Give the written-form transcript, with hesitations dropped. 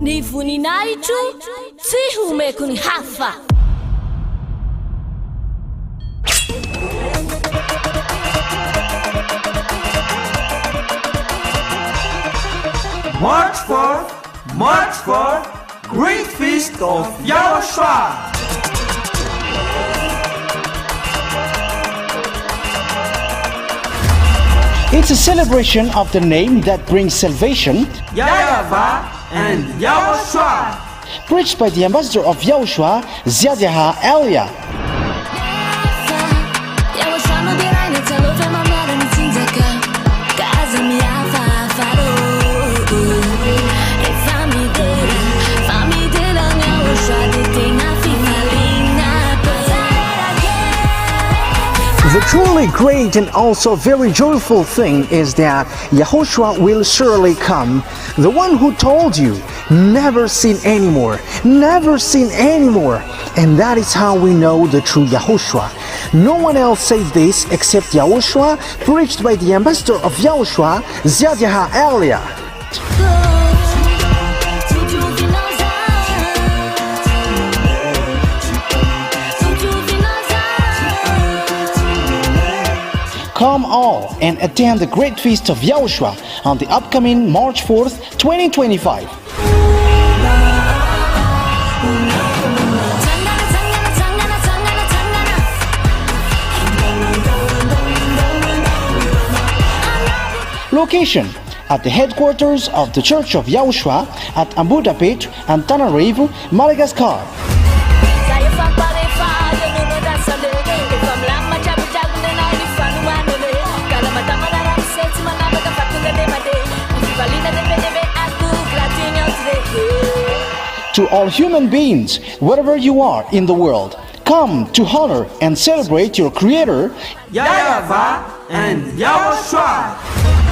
Ny voninahitro tsy homeko ny hafa. March 4th, Great Feast of YAHOSHUAH. It's a celebration of the name that brings salvation, YAHVAH and YAHOSHUAH. preached by the ambassador of YAHOSHUAH, YAHVAH. The truly great and also very joyful thing is that YAHOSHUAH will surely come. The one who told you, never sin anymore, never sin anymore. And that is how we know the true YAHOSHUAH. No one else says this except YAHOSHUAH, preached by the ambassador of YAHOSHUAH, YAHVAH. Come all and attend the Great Feast of YAHOSHUAH on the upcoming March 4th, 2025. Location: at the headquarters of the Church of YAHOSHUAH at Ambohidrapeto Antananarivo Madagascar. To all human beings, wherever you are in the world, come to honor and celebrate your Creator, YAHVAH and YAHOSHUAH.